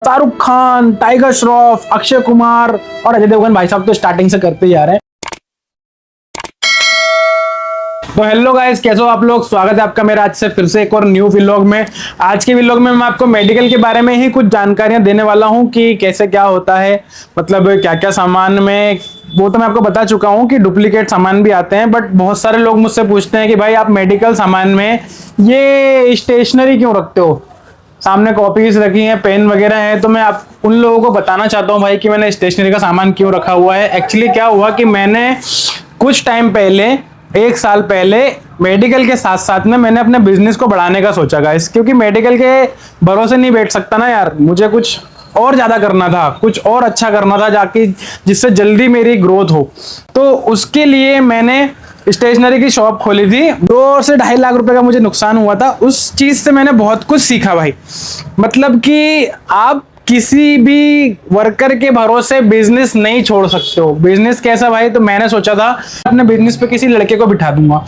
Shahrukh Khan, tiger Shroff, Akshay Kumar और अजय देवगन भाई साहब तो स्टार्टिंग से करते ही आ रहे हैं। तो हेलो गाइस, कैसे हो आप लोग। स्वागत है आपका मेरा आज से फिर से एक और न्यू व्लॉग में। आज के व्लॉग में मैं आपको मेडिकल के बारे में ही कुछ जानकारियां देने वाला हूं कि कैसे क्या होता है, मतलब क्या क्या सामान में। वो तो मैं आपको बता चुका हूं कि डुप्लीकेट सामान भी आते हैं, बट बहुत सारे लोग मुझसे पूछते हैं कि भाई आप मेडिकल सामान में ये स्टेशनरी क्यों रखते हो, सामने कॉपीज रखी हैं, पेन वगैरह है। तो मैं आप उन लोगों को बताना चाहता हूं भाई कि मैंने स्टेशनरी का सामान क्यों रखा हुआ है। एक्चुअली क्या हुआ कि मैंने कुछ टाइम पहले, एक साल पहले, मेडिकल के साथ साथ में मैंने अपने बिजनेस को बढ़ाने का सोचा गाइस, क्योंकि मेडिकल के भरोसे नहीं बैठ सकता ना यार। मुझे कुछ और ज्यादा करना था, कुछ और अच्छा करना था जाके, जिससे जल्दी मेरी ग्रोथ हो। तो उसके लिए मैंने स्टेशनरी की शॉप खोली थी। 2 से 2.5 लाख रुपए का मुझे नुकसान हुआ था। उस चीज से मैंने बहुत कुछ सीखा भाई। मतलब कि आप किसी भी वर्कर के भरोसे बिजनेस नहीं छोड़ सकते हो। बिजनेस कैसा भाई, तो मैंने सोचा था अपने बिजनेस पे किसी लड़के को बिठा दूंगा।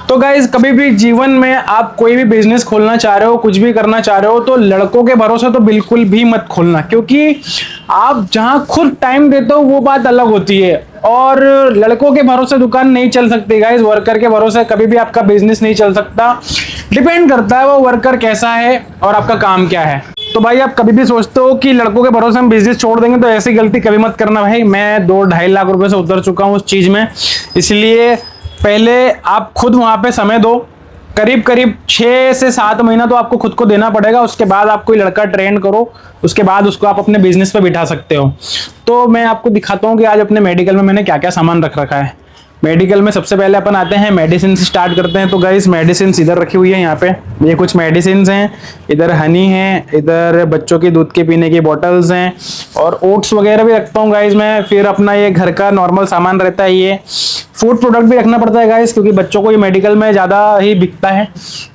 तो गाइज, कभी भी जीवन में आप कोई भी बिजनेस खोलना चाह रहे हो, कुछ भी करना चाह रहे हो, तो लड़कों के भरोसे तो बिल्कुल भी मत खोलना, क्योंकि आप जहां खुद टाइम देते हो वो बात अलग होती है। और लड़कों के भरोसे दुकान नहीं चल सकती गाइज। वर्कर के भरोसे कभी भी आपका बिजनेस नहीं चल सकता। डिपेंड करता है वो वर्कर कैसा है और आपका काम क्या है। तो भाई, आप कभी भी सोचते हो कि लड़कों के भरोसे हम बिजनेस छोड़ देंगे, तो ऐसी गलती कभी मत करना भाई। मैं 2-2.5 लाख रुपए से उतर चुका हूँ उस चीज में। इसलिए पहले आप खुद वहां पे समय दो। करीब करीब 6 से 7 महीना तो आपको खुद को देना पड़ेगा। उसके बाद आप कोई लड़का ट्रेन करो, उसके बाद उसको आप अपने बिजनेस पे बिठा सकते हो। तो मैं आपको दिखाता हूँ कि आज अपने मेडिकल में मैंने क्या क्या सामान रख रखा है। मेडिकल में सबसे पहले अपन आते हैं, मेडिसिन से स्टार्ट करते हैं। तो गाइस, मेडिसिन इधर रखी हुई है यहाँ पे। ये कुछ मेडिसिन हैं, इधर हनी है, इधर बच्चों की दूध के पीने की बॉटल्स हैं, और ओट्स वगैरह भी रखता हूँ गाइस मैं। फिर अपना ये घर का नॉर्मल सामान रहता है। ये फूड प्रोडक्ट भी रखना पड़ता है गाइस, क्योंकि बच्चों को ये मेडिकल में ज़्यादा ही बिकता है।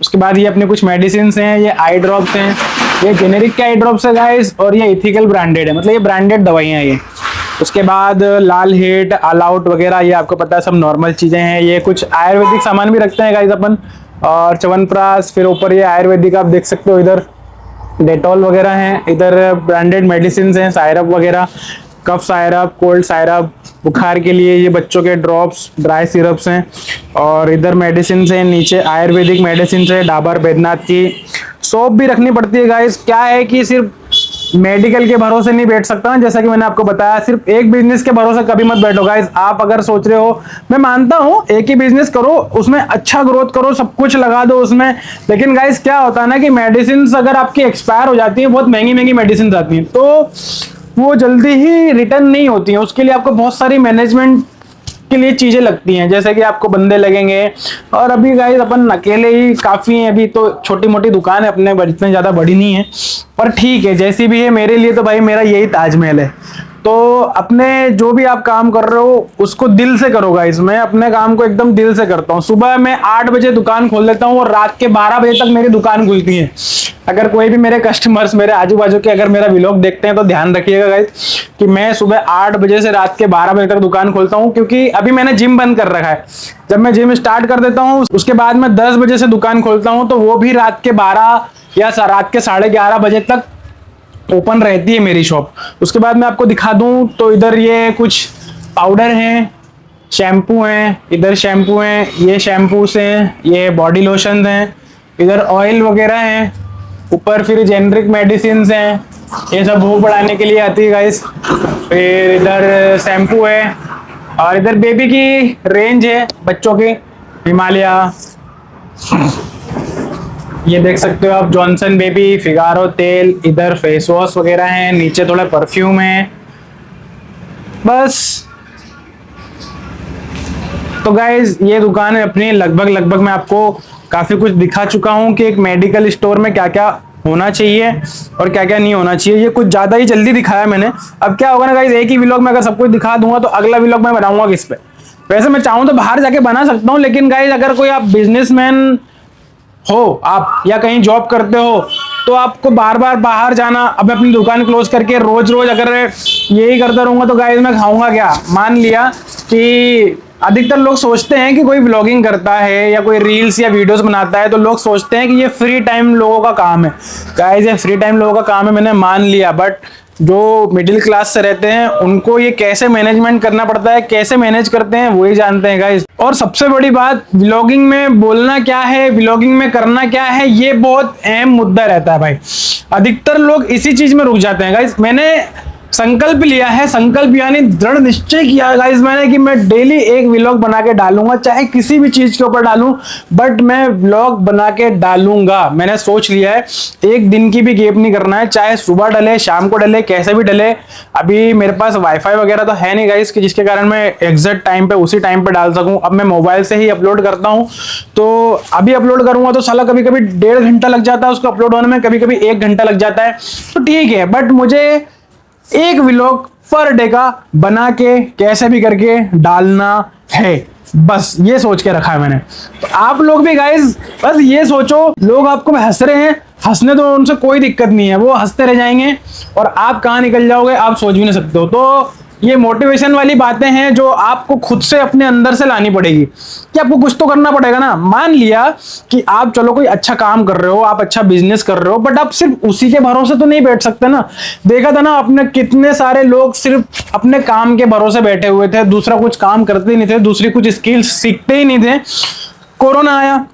उसके बाद ये अपने कुछ मेडिसिन हैं, ये आई ड्रॉप्स हैं। ये जेनेरिक के आई ड्रॉप्स है गाइस, और ये इथिकल ब्रांडेड है, मतलब ये ब्रांडेड दवाइयाँ हैं ये। उसके बाद लाल हिट, ऑल आउट वगैरह, ये आपको पता है सब नॉर्मल चीजें हैं। ये कुछ आयुर्वेदिक सामान भी रखते हैं गाइस अपन, और च्यवनप्राश। फिर ऊपर ये आयुर्वेदिक आप देख सकते हो, इधर डेटॉल वगैरह हैं। इधर ब्रांडेड मेडिसिन हैं, सायरप वगैरह, कफ सायरप, कोल्ड सायरप, बुखार के लिए ये बच्चों के ड्रॉप्स, ड्राई सिरप्स हैं। और इधर मेडिसिन है, नीचे आयुर्वेदिक मेडिसिन है, डाबर बैद्यनाथ की। सोप भी रखनी पड़ती है गाइस। क्या है कि सिर्फ मेडिकल के भरोसे नहीं बैठ सकता ना, जैसा कि मैंने आपको बताया। सिर्फ एक बिजनेस के भरोसे कभी मत बैठो गाइस। आप अगर सोच रहे हो, मैं मानता हूं एक ही बिजनेस करो, उसमें अच्छा ग्रोथ करो, सब कुछ लगा दो उसमें। लेकिन गाइस, क्या होता है ना कि मेडिसिन अगर आपकी एक्सपायर हो जाती है, बहुत महंगी महंगी मेडिसिन आती हैं, तो वो जल्दी ही रिटर्न नहीं होती है। उसके लिए आपको बहुत सारी मैनेजमेंट के लिए चीजें लगती हैं, जैसे कि आपको बंदे लगेंगे। और अभी गाइस अपन अकेले ही काफी हैं, अभी तो छोटी मोटी दुकान है अपने, इतनी ज्यादा बड़ी नहीं है, पर ठीक है जैसी भी है। मेरे लिए तो भाई मेरा यही ताजमहल है। तो अपने जो भी आप काम कर रहे हो उसको दिल से करो गाइस। मैं अपने काम को एकदम दिल से करता हूँ। सुबह मैं 8 बजे दुकान खोल देता हूँ और रात के 12 बजे तक मेरी दुकान खुलती है। अगर कोई भी मेरे कस्टमर्स, मेरे आजू बाजू के अगर मेरा व्लॉग देखते हैं तो ध्यान रखिएगा गाइस कि मैं सुबह 8 बजे से रात के 12 बजे तक दुकान खोलता हूँ, क्योंकि अभी मैंने जिम बंद कर रखा है। जब मैं जिम स्टार्ट कर देता हूँ, उसके बाद मैं 10 बजे से दुकान खोलता हूँ, तो वो भी रात के 12 या रात के 11:30 बजे तक ओपन रहती है मेरी शॉप। उसके बाद मैं आपको दिखा दूं तो इधर ये कुछ पाउडर हैं, शैम्पू हैं, इधर शैम्पू हैं, ये शैम्पूस हैं, ये बॉडी लोशन हैं, इधर ऑयल वगैरह हैं। ऊपर फिर जेनरिक मेडिसिन हैं, ये सब भूख बढ़ाने के लिए आती है गाइस। फिर इधर शैम्पू है, और इधर बेबी की रेंज है बच्चों की, हिमालय, ये देख सकते हो आप, जॉनसन बेबी, फिगारो तेल। इधर फेस वॉश वगैरह है, नीचे थोड़ा परफ्यूम है, बस। तो गाइज, ये दुकान है अपनी। लगभग मैं आपको काफी कुछ दिखा चुका हूं कि एक मेडिकल स्टोर में क्या क्या होना चाहिए और क्या क्या नहीं होना चाहिए। ये कुछ ज्यादा ही जल्दी दिखाया मैंने। अब क्या होगा ना गाइज, एक ही व्लॉग में अगर सब कुछ दिखा दूंगा तो अगला व्लॉग मैं बनाऊंगा किस पे। वैसे मैं चाहूँ तो बाहर जाके बना सकता हूँ, लेकिन गाइज अगर कोई आप बिजनेसमैन हो आप, या कहीं जॉब करते हो, तो आपको बार बार बाहर जाना, अब मैं अपनी दुकान क्लोज करके रोज रोज अगर यही करता रहूंगा तो गाइस मैं खाऊंगा क्या। मान लिया कि अधिकतर लोग सोचते हैं कि कोई व्लॉगिंग करता है या कोई रील्स या वीडियोस बनाता है तो लोग सोचते हैं कि ये फ्री टाइम लोगों का काम है। गाइस ये फ्री टाइम लोगों का काम है, मैंने मान लिया, बट जो मिडिल क्लास से रहते हैं उनको ये कैसे मैनेजमेंट करना पड़ता है, कैसे मैनेज करते हैं वही जानते हैं गाइस। और सबसे बड़ी बात, व्लॉगिंग में बोलना क्या है, व्लॉगिंग में करना क्या है, ये बहुत अहम मुद्दा रहता है भाई। अधिकतर लोग इसी चीज में रुक जाते हैं गाइस। मैंने संकल्प लिया है, संकल्प यानी दृढ़ निश्चय किया है गाइस मैंने कि मैं डेली एक व्लॉग बना के डालूंगा, चाहे किसी भी चीज के ऊपर डालूं, बट मैं व्लॉग बना के डालूंगा। मैंने सोच लिया है, एक दिन की भी गैप नहीं करना है, चाहे सुबह डले शाम को डले कैसे भी डले। अभी मेरे पास वाईफाई वगैरह तो है नहीं गाइस कि जिसके कारण मैं एग्जैक्ट टाइम पे उसी टाइम पे डाल सकूं। अब मैं मोबाइल से ही अपलोड करता हूं, तो अभी अपलोड करूंगा तो साला कभी कभी 1.5 घंटा लग जाता है उसको अपलोड होने में, कभी कभी 1 घंटा लग जाता है, तो ठीक है, बट मुझे एक व्लॉग पर डे का बना के कैसे भी करके डालना है, बस ये सोच के रखा है मैंने। तो आप लोग भी गाइस बस ये सोचो, लोग आपको हंस रहे हैं, हंसने तो उनसे कोई दिक्कत नहीं है, वो हंसते रह जाएंगे और आप कहाँ निकल जाओगे आप सोच भी नहीं सकते हो। तो ये मोटिवेशन वाली बातें हैं जो आपको खुद से अपने अंदर से लानी पड़ेगी कि आपको कुछ तो करना पड़ेगा ना। मान लिया कि आप चलो कोई अच्छा काम कर रहे हो, आप अच्छा बिजनेस कर रहे हो, बट आप सिर्फ उसी के भरोसे तो नहीं बैठ सकते ना। देखा था ना अपने कितने सारे लोग सिर्फ अपने काम के भरोसे बैठे हुए थे, दूसरा कुछ काम करते ही नहीं थे, दूसरी कुछ स्किल्स सीखते ही नहीं थे। कोरोना आया,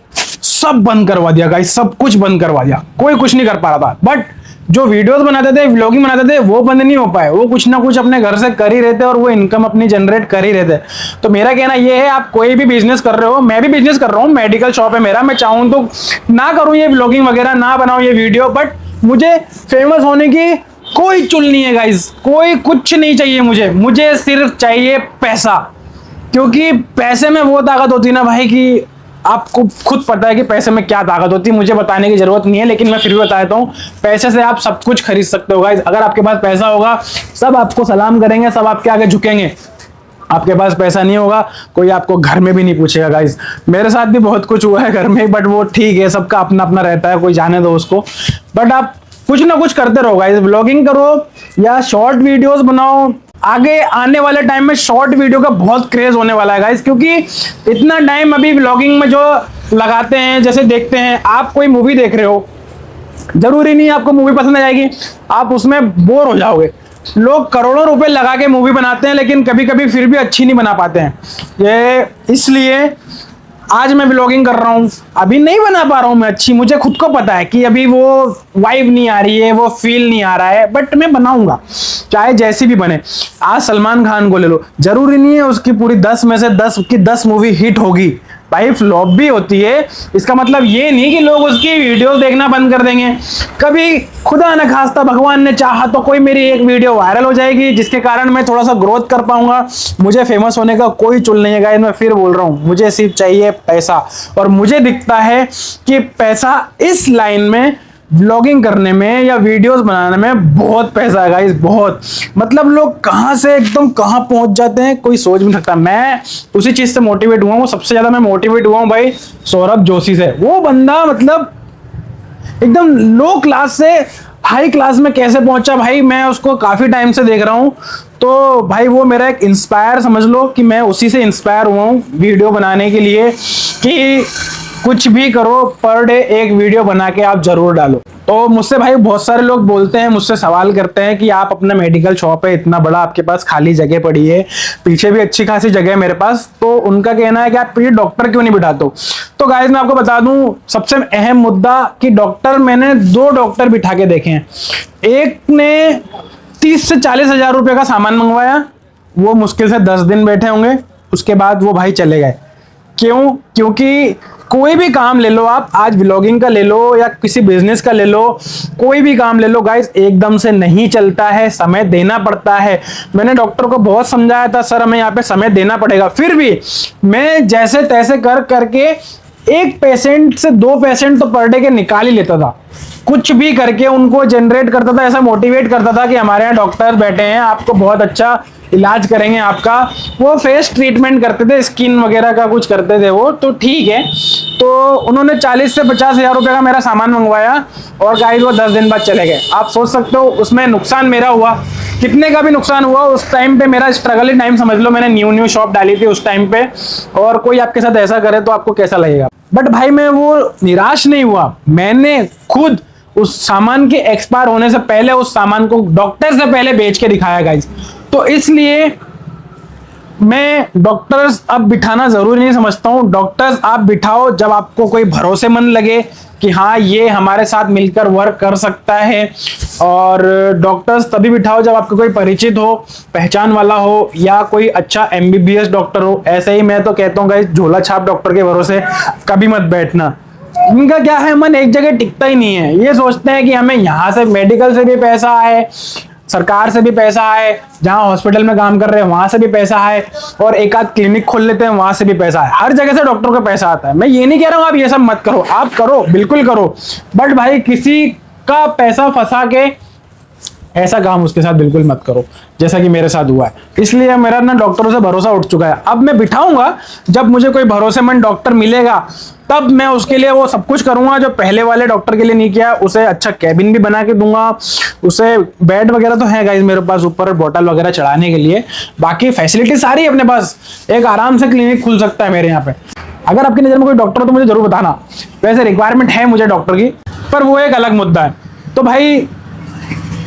सब बंद करवा दिया गाइस, सब कुछ बंद करवा दिया, कोई कुछ नहीं कर पा रहा था। बट जो वीडियोस बनाते थे, व्लॉगिंग बनाते थे, वो बंद नहीं हो पाए, वो कुछ ना कुछ अपने घर से कर ही रहते और वो इनकम अपनी जनरेट कर ही रहते। तो मेरा कहना ये है, आप कोई भी बिजनेस कर रहे हो, मैं भी बिजनेस कर रहा हूँ, मेडिकल शॉप है मेरा, मैं चाहूँ तो ना करूँ ये व्लॉगिंग वगैरह, ना बनाऊँ ये वीडियो, बट मुझे फेमस होने की कोई चुल नहीं है गाइस, कोई कुछ नहीं चाहिए मुझे सिर्फ चाहिए पैसा। क्योंकि पैसे में वो ताकत होती है ना भाई कि आपको खुद पता है कि पैसे में क्या ताकत होती है, मुझे बताने की जरूरत नहीं है, लेकिन मैं फिर भी बता देता हूं, पैसे से आप सब कुछ खरीद सकते हो गाइस। अगर आपके पास पैसा होगा, सब आपको सलाम करेंगे, सब आपके आगे झुकेंगे। आपके पास पैसा नहीं होगा, कोई आपको घर में भी नहीं पूछेगा गाइस। मेरे साथ भी बहुत कुछ हुआ है घर में, बट वो ठीक है, सबका अपना अपना रहता है, कोई जाने दो उसको। बट आप कुछ ना कुछ करते रहो गाइस, व्लॉगिंग करो या शॉर्ट वीडियोस बनाओ। आगे आने वाले टाइम में शॉर्ट वीडियो का बहुत क्रेज होने वाला है गाइस, क्योंकि इतना टाइम अभी व्लॉगिंग में जो लगाते हैं, जैसे देखते हैं, आप कोई मूवी देख रहे हो, जरूरी नहीं आपको मूवी पसंद आ जाएगी, आप उसमें बोर हो जाओगे। लोग करोड़ों रुपए लगा के मूवी बनाते हैं, लेकिन कभी कभी फिर भी अच्छी नहीं बना पाते हैं। ये इसलिए आज मैं व्लॉगिंग कर रहा हूं, अभी नहीं बना पा रहा हूं मैं अच्छी, मुझे खुद को पता है कि अभी वो वाइब नहीं आ रही है, वो फील नहीं आ रहा है, बट मैं बनाऊंगा चाहे जैसी भी बने। आज सलमान खान को ले लो, जरूरी नहीं है उसकी पूरी 10 में से 10 की 10 मूवी हिट होगी भाई, फ्लॉप भी होती है। इसका मतलब ये नहीं कि लोग उसकी वीडियोस देखना बंद कर देंगे। कभी खुदा न खास्ता भगवान ने चाहा तो कोई मेरी एक वीडियो वायरल हो जाएगी, जिसके कारण मैं थोड़ा सा ग्रोथ कर पाऊंगा। मुझे फेमस होने का कोई चुल नहीं है गाइस, मैं फिर बोल रहा हूं, मुझे सिर्फ चाहिए पैसा। और मुझे दिखता है कि पैसा इस लाइन में, व्लॉगिंग करने में या वीडियोस बनाने में बहुत पैसा है गाइस, बहुत। मतलब लोग कहां से एकदम कहां पहुंच जाते हैं कोई सोच नहीं सकता। मैं उसी चीज से मोटिवेट हुआ हूं, सबसे ज्यादा मैं मोटिवेट हुआ हूं भाई सौरभ जोशी से। वो बंदा मतलब एकदम लो क्लास से हाई क्लास में कैसे पहुंचा भाई, मैं उसको काफी टाइम से देख रहा हूं। तो भाई वो मेरा एक इंस्पायर समझ लो कि मैं उसी से इंस्पायर हुआ हूं वीडियो बनाने के लिए, कि कुछ भी करो, पर डे एक वीडियो बना के आप जरूर डालो। तो मुझसे भाई बहुत सारे लोग बोलते हैं, मुझसे सवाल करते हैं कि आप अपना मेडिकल शॉप है, इतना बड़ा आपके पास खाली जगह पड़ी है, पीछे भी अच्छी खासी जगह है मेरे पास, तो उनका कहना है कि आप पीछे डॉक्टर क्यों नहीं बिठाते हो। तो गाइस मैं आपको बता दूं सबसे अहम मुद्दा कि डॉक्टर, मैंने 2 डॉक्टर बिठा के देखे हैं। एक ने 30 से 40 हजार रुपए का सामान मंगवाया, वो मुश्किल से 10 दिन बैठे होंगे, उसके बाद वो भाई चले गए। क्यों? क्योंकि कोई भी काम ले लो आप, आज व्लॉगिंग का ले लो या किसी बिजनेस का ले लो, कोई भी काम ले लो गाइस, एकदम से नहीं चलता है, समय देना पड़ता है। मैंने डॉक्टर को बहुत समझाया था, सर हमें यहाँ पे समय देना पड़ेगा, फिर भी मैं जैसे तैसे कर करके 1 पेशेंट से 2 पेशेंट तो पर डे के निकाल ही लेता था। कुछ भी करके उनको जनरेट करता था, ऐसा मोटिवेट करता था कि हमारे यहाँ डॉक्टर बैठे हैं, आपको बहुत अच्छा इलाज करेंगे आपका। वो फेस ट्रीटमेंट करते थे, स्किन वगैरह का कुछ करते थे वो, तो ठीक है। तो उन्होंने 40 से 50 हजार रुपए का मेरा सामान मंगवाया और गाइस वो 10 दिन बाद चले गए। आप सोच सकते हो उसमें नुकसान मेरा हुआ, कितने का भी नुकसान हुआ। उस टाइम पे मेरा स्ट्रगल टाइम समझ लो, मैंने न्यू शॉप डाली थी उस टाइम पे, और कोई आपके साथ ऐसा करे तो आपको कैसा लगेगा। बट भाई मैं वो निराश नहीं हुआ, मैंने खुद उस सामान के एक्सपायर होने से पहले उस सामान को डॉक्टर से पहले बेच के दिखाया गाइस। तो इसलिए मैं डॉक्टर्स अब बिठाना जरूरी नहीं समझता हूं। डॉक्टर्स आप बिठाओ जब आपको कोई भरोसेमंद लगे कि हाँ ये हमारे साथ मिलकर वर्क कर सकता है, और डॉक्टर्स तभी बिठाओ जब आपको कोई परिचित हो, पहचान वाला हो, या कोई अच्छा एमबीबीएस डॉक्टर हो। ऐसे ही मैं तो कहता हूँ गाइस, झोला छाप डॉक्टर के भरोसे कभी मत बैठना। इनका क्या है, मन एक जगह टिकता ही नहीं है। ये सोचते हैं कि हमें यहाँ से मेडिकल से भी पैसा आए, सरकार से भी पैसा आए, जहां हॉस्पिटल में काम कर रहे हैं वहां से भी पैसा आए, और एक आध क्लिनिक खोल लेते हैं वहां से भी पैसा आए। हर जगह से डॉक्टर को पैसा आता है। मैं ये नहीं कह रहा हूं आप ये सब मत करो, आप करो, बिल्कुल करो, बट भाई किसी का पैसा फंसा के ऐसा काम उसके साथ बिल्कुल मत करो, जैसा कि मेरे साथ हुआ है। इसलिए मेरा ना डॉक्टरों से भरोसा उठ चुका है। अब मैं बिठाऊंगा, जब मुझे कोई भरोसेमंद डॉक्टर मिलेगा तब मैं उसके लिए वो सब कुछ करूंगा जो पहले वाले डॉक्टर के लिए नहीं किया। उसे अच्छा कैबिन भी बना के दूंगा, उसे बेड वगैरह तो है गाइस मेरे पास, ऊपर बोतल वगैरह चढ़ाने के लिए, बाकी फैसिलिटी सारी है अपने पास। एक आराम से क्लिनिक खुल सकता है मेरे यहाँ पे। अगर आपकी नजर में कोई डॉक्टर हो तो मुझे जरूर बताना। वैसे रिक्वायरमेंट है मुझे डॉक्टर की, पर वो एक अलग मुद्दा है। तो भाई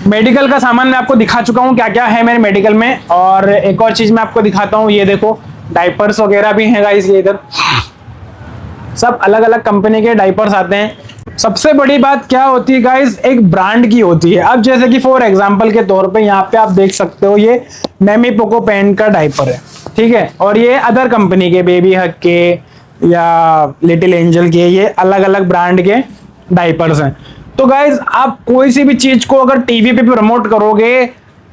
मेडिकल का सामान मैं आपको दिखा चुका हूँ क्या क्या है मेरे मेडिकल में, और एक और चीज मैं आपको दिखाता हूँ। ये देखो डायपर्स वगैरह भी हैं गाइस, ये इधर सब अलग अलग कंपनी के डायपर्स आते हैं। सबसे बड़ी बात क्या होती है गाइस, एक ब्रांड की होती है। अब जैसे कि फॉर एग्जांपल के तौर पे यहाँ पे आप देख सकते हो, ये मैमी पोको पैंट का डायपर है, ठीक है, और ये अदर कंपनी के, बेबी हग के या लिटिल एंजल के, ये अलग अलग ब्रांड के डायपर्स हैं। तो गाइज आप कोई सी भी चीज को अगर टीवी पे प्रमोट करोगे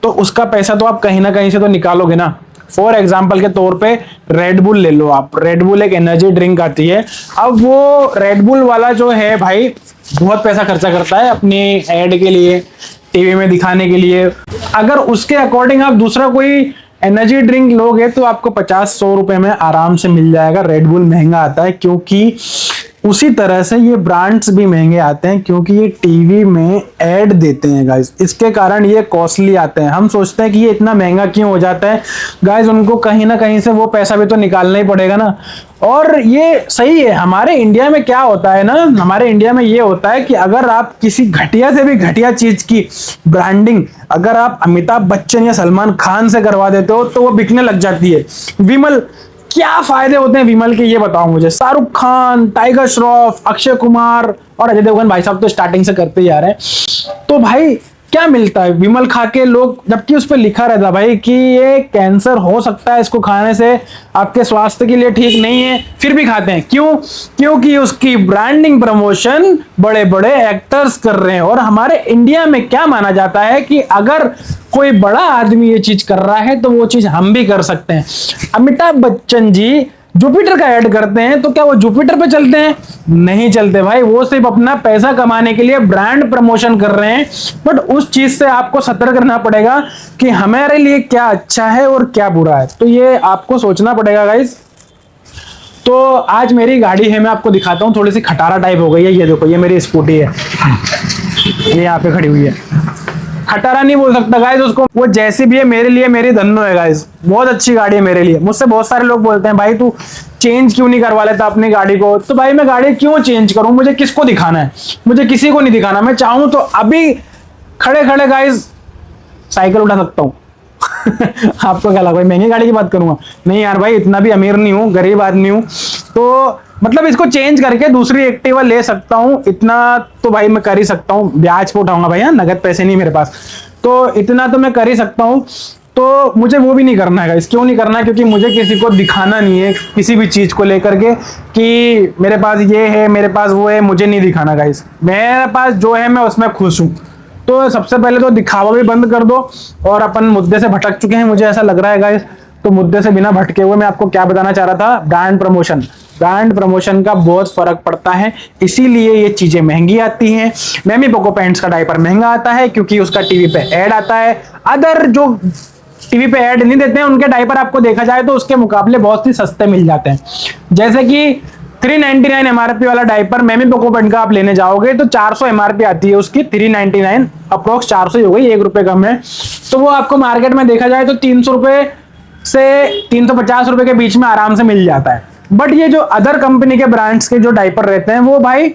तो उसका पैसा तो आप कहीं ना कहीं से तो निकालोगे ना। फॉर एग्जाम्पल के तौर पे रेड बुल ले लो आप। रेड बुल एक एनर्जी ड्रिंक आती है। अब वो रेड बुल वाला जो है भाई बहुत पैसा खर्चा करता है अपनी एड के लिए, टीवी में दिखाने के लिए। अगर उसके अकॉर्डिंग आप दूसरा कोई एनर्जी ड्रिंक लोगे तो आपको 50-100 रुपए में आराम से मिल जाएगा। रेड बुल महंगा आता है, क्योंकि उसी तरह से ये ब्रांड्स भी महंगे आते हैं, क्योंकि ये टीवी में ऐड देते हैं गाइस, इसके कारण ये कॉस्टली आते हैं। हम सोचते हैं कि ये इतना महंगा क्यों हो जाता है गाइस, उनको कहीं ना कहीं से वो पैसा भी तो निकालना ही पड़ेगा ना। और ये सही है। हमारे इंडिया में क्या होता है ना, हमारे इंडिया में ये होता है कि अगर आप किसी घटिया से भी घटिया चीज की ब्रांडिंग अगर आप अमिताभ बच्चन या सलमान खान से करवा देते हो तो वो बिकने लग जाती है। विमल, क्या फायदे होते हैं विमल के, ये बताओ मुझे। शाहरुख खान, टाइगर श्रॉफ, अक्षय कुमार और अजय देवगन भाई साहब तो स्टार्टिंग से करते ही आ रहे हैं। तो भाई क्या मिलता है विमल खा के लोग, जबकि उस पर लिखा रहता भाई कि ये कैंसर हो सकता है, इसको खाने से आपके स्वास्थ्य के लिए ठीक नहीं है, फिर भी खाते हैं। क्यों? क्योंकि उसकी ब्रांडिंग प्रमोशन बड़े बड़े एक्टर्स कर रहे हैं। और हमारे इंडिया में क्या माना जाता है कि अगर कोई बड़ा आदमी ये चीज कर रहा है तो वो चीज हम भी कर सकते हैं। अमिताभ बच्चन जी जुपिटर का ऐड करते हैं, तो क्या वो जुपिटर पे चलते हैं? नहीं चलते भाई, वो सिर्फ अपना पैसा कमाने के लिए ब्रांड प्रमोशन कर रहे हैं। बट उस चीज से आपको सतर्क रहना पड़ेगा कि हमारे लिए क्या अच्छा है और क्या बुरा है, तो ये आपको सोचना पड़ेगा गाइस। तो आज मेरी गाड़ी है, मैं आपको दिखाता हूँ, थोड़ी सी खटारा टाइप हो गई है। ये देखो, ये मेरी स्कूटी है, ये यहाँ पे खड़ी हुई है। खटारा नहीं बोल सकता गाइस उसको, वो जैसी भी है मेरे लिए मेरी धन्नो है गाइस, बहुत अच्छी गाड़ी है मेरे लिए। मुझसे बहुत सारे लोग बोलते हैं भाई तू चेंज क्यों नहीं करवा लेता अपनी गाड़ी को। तो भाई मैं गाड़ी क्यों चेंज करूं, मुझे किसको दिखाना है? मुझे किसी को नहीं दिखाना। मैं चाहूं तो अभी खड़े खड़े गाइस साइकिल उठा सकता हूं। आपको क्या लगा भाई महंगी गाड़ी की बात करूंगा? नहीं यार भाई, इतना भी अमीर नहीं हूं, गरीब आदमी हूं। तो मतलब इसको चेंज करके दूसरी एक्टिवा ले सकता हूं, इतना तो भाई मैं कर ही सकता हूं। ब्याज पे उठाऊंगा भैया, नगद पैसे नहीं मेरे पास, तो इतना तो मैं कर ही सकता हूं। तो मुझे वो भी नहीं करना है। क्यों नहीं करना है? क्योंकि मुझे किसी को दिखाना नहीं है किसी भी चीज को लेकर के कि मेरे पास ये है, मेरे पास वो है, मुझे नहीं दिखाना गाइस। मेरे पास जो है मैं उसमें खुश हूं। तो सबसे पहले तो दिखावा भी बंद कर दो, और अपन मुद्दे से भटक चुके हैं मुझे ऐसा लग रहा है गाइस। तो मुद्दे से बिना भटके हुए मैं आपको क्या बताना चाह रहा था, ब्रांड प्रमोशन। ब्रांड प्रमोशन का बहुत फर्क पड़ता है, इसीलिए ये चीजें महंगी आती हैं। मैमी पोको पैंट्स का डायपर महंगा आता है क्योंकि उसका टीवी पे ऐड आता है। अदर जो टीवी पे ऐड नहीं देते हैं, उनके डायपर आपको देखा जाए तो उसके मुकाबले बहुत ही सस्ते मिल जाते हैं। जैसे कि 399 एमआरपी वाला डायपर मैमी पोकोपेंट का आप लेने जाओगे तो 400 एमआरपी आती है उसकी, 399 अप्रोक्स 400 ही हो गई, 1 रुपए कम है। तो वो आपको मार्केट में देखा जाए तो 300 रुपए से 350 रुपए के बीच में आराम से मिल जाता है। बट ये जो अदर कंपनी के ब्रांड्स के जो डायपर रहते हैं वो भाई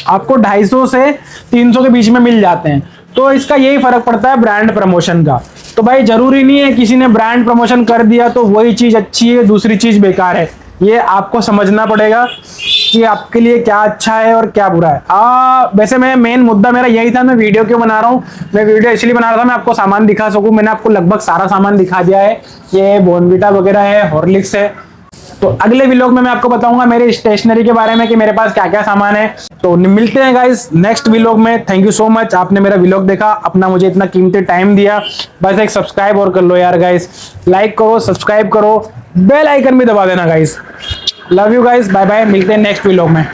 आपको 250 से 300 के बीच में मिल जाते हैं। तो इसका यही फर्क पड़ता है ब्रांड प्रमोशन का। तो भाई जरूरी नहीं है किसी ने ब्रांड प्रमोशन कर दिया तो वही चीज अच्छी है, दूसरी चीज बेकार है। ये आपको समझना पड़ेगा कि आपके लिए क्या अच्छा है और क्या बुरा है। वैसे मैं मेन मुद्दा मेरा यही था, मैं वीडियो क्यों बना रहा हूँ, मैं वीडियो इसलिए बना रहा था मैं आपको सामान दिखा सकूं। मैंने आपको लगभग सारा सामान दिखा दिया है, ये बॉर्नवीटा वगैरह है, हॉर्लिक्स है। तो अगले व्लॉग में मैं आपको बताऊंगा मेरे स्टेशनरी के बारे में कि मेरे पास क्या क्या सामान है। तो मिलते हैं गाइस नेक्स्ट व्लॉग में। थैंक यू सो मच, आपने मेरा व्लॉग देखा, अपना मुझे इतना कीमती टाइम दिया। बस एक सब्सक्राइब और कर लो यार गाइस, लाइक करो, सब्सक्राइब करो, बेल आइकन भी दबा देना guys. Love you guys, bye bye, मिलते हैं नेक्स्ट व्लॉग में।